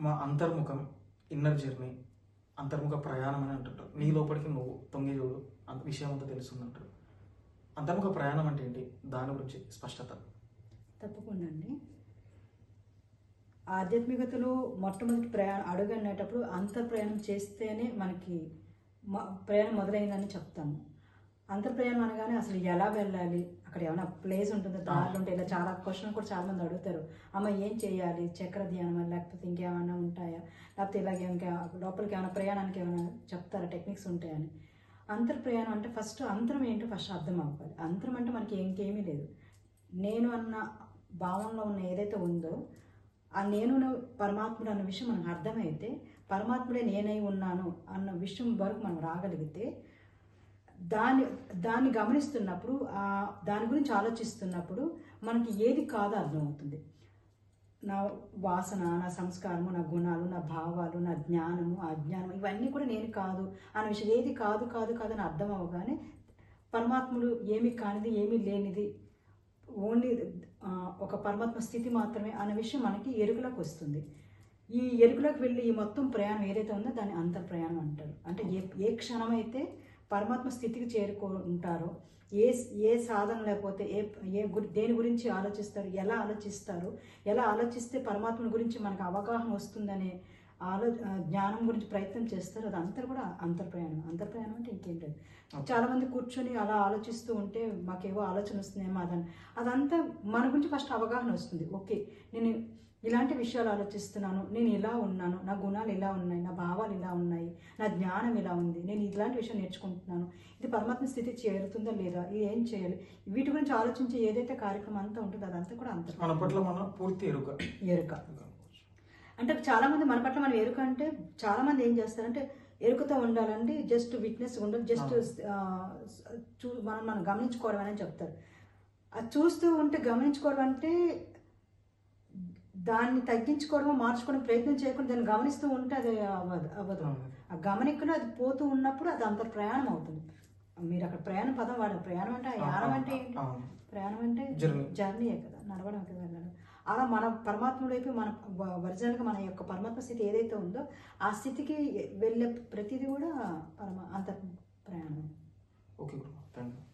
మా అంతర్ముఖం, inner journey, అంతర్ముఖ ప్రయాణం అని అంటుంటారు. నీ లోపలికి నువ్వు తొంగి చూడు, అంత విషయం అంతా తెలుస్తుంది అంటారు. అంతర్ముఖ ప్రయాణం అంటే ఏంటి? దాని గురించి స్పష్టత. తప్పకుండా అండి. ఆధ్యాత్మికతలో మొట్టమొదటి అడుగు అనేటప్పుడు అంతర్ప్రయాణం చేస్తేనే మనకి ప్రయాణం మొదలైందని చెప్తాము. అంతర్ప్రయాణం అనగానే అసలు ఎలా వెళ్ళాలి, అక్కడ ఏమైనా ప్లేస్ ఉంటుందో, దారులు ఉంటే, ఇలా చాలా క్వశ్చన్ కూడా చాలా మంది అడుగుతారు. అమ్మ ఏం చేయాలి, చక్ర ధ్యానం లేకపోతే ఇంకేమైనా ఉంటాయా, లేకపోతే ఇలాగే ఇంకా లోపలికి ఏమైనా ప్రయాణానికి ఏమైనా చెప్తారా, టెక్నిక్స్ ఉంటాయని. అంతర్ప్రయాణం అంటే ఫస్ట్ అంతరం ఏంటో ఫస్ట్ అర్థం అవ్వాలి. అంతరం అంటే మనకి ఇంకేమీ లేదు. నేను అన్న భావంలో ఉన్న ఏదైతే ఉందో ఆ నేను పరమాత్ముడు అన్న విషయం మనకు అర్థమైతే, పరమాత్ముడే నేనై ఉన్నాను అన్న విషయం వరకు మనం రాగలిగితే, దాన్ని గమనిస్తున్నప్పుడు, దాని గురించి ఆలోచిస్తున్నప్పుడు మనకి ఏది కాదో అర్థమవుతుంది. నా వాసన, నా సంస్కారము, నా గుణాలు, నా భావాలు, నా జ్ఞానము, అజ్ఞానం, ఇవన్నీ కూడా నేను కాదు అన్న విషయం ఏది కాదు కాదు కాదని అర్థం అవ్వగానే పరమాత్ముడు ఏమీ కానిది, ఏమీ లేనిది, ఓన్లీ ఒక పరమాత్మ స్థితి మాత్రమే అనే విషయం మనకి ఎరుకలోకి వస్తుంది. ఈ ఎరుకలోకి వెళ్ళి ఈ మొత్తం ప్రయాణం ఏదైతే ఉందో దాన్ని అంతర్ప్రయాణం అంటారు. అంటే ఏ క్షణమైతే పరమాత్మ స్థితికి చేరుకుంటారో, ఏ సాధన లేకపోతే దేని గురించి ఆలోచిస్తారు, ఎలా ఆలోచిస్తే పరమాత్మ గురించి మనకు అవగాహన వస్తుందనే జ్ఞానం గురించి ప్రయత్నం చేస్తారు, అదంతా కూడా అంతర్ప్రయాణం. అంతర్ప్రయాణం అంటే ఇంకేం లేదు. చాలామంది కూర్చొని అలా ఆలోచిస్తూ ఉంటే మాకేవో ఆలోచన వస్తుందేమో అదంతా మన గురించి ఫస్ట్ అవగాహన వస్తుంది. ఓకే, నేను ఇలాంటి విషయాలు ఆలోచిస్తున్నాను, నేను ఇలా ఉన్నాను, నా గుణాలు ఇలా ఉన్నాయి, నా భావాలు ఇలా ఉన్నాయి, నా జ్ఞానం ఇలా ఉంది, నేను ఇలాంటి విషయం నేర్చుకుంటున్నాను, ఇది పరమాత్మ స్థితి చేరుతుందా లేదా, ఇది ఏం చేయాలి, వీటి గురించి ఆలోచించి ఏదైతే కార్యక్రమం అంతా ఉంటుందో అదంతా కూడా మన పట్ల మనం పూర్తి ఎరుక. అంటే చాలామంది మన పట్ల మనం ఎరుక అంటే చాలామంది ఏం చేస్తారంటే, ఎరుకతో ఉండాలండి, జస్ట్ విట్నెస్ ఉండాలి, జస్ట్ మనం గమనించుకోవడం అని చెప్తారు. అది చూస్తూ ఉంటే గమనించుకోవడం అంటే దాన్ని తగ్గించుకోవడమో మార్చుకోవడం ప్రయత్నం చేయకుండా దాన్ని గమనిస్తూ ఉంటే అది అవ్వదు. ఆ గమనికలో అది పోతూ ఉన్నప్పుడు అది అంత ప్రయాణం అవుతుంది. మీరు అక్కడ ప్రయాణం పదం వాడారు. ప్రయాణం అంటే యానం అంటే ఏంటి? ప్రయాణం అంటే జర్నీయే కదా, నడవడం కదా, వెళ్ళడం. అలా మన పరమాత్ముడు వైపు మన ఒరిజినల్గా మన యొక్క పరమాత్మ స్థితి ఏదైతే ఉందో ఆ స్థితికి వెళ్ళే ప్రతిదీ కూడా అంత ప్రయాణం. Okay, thank you.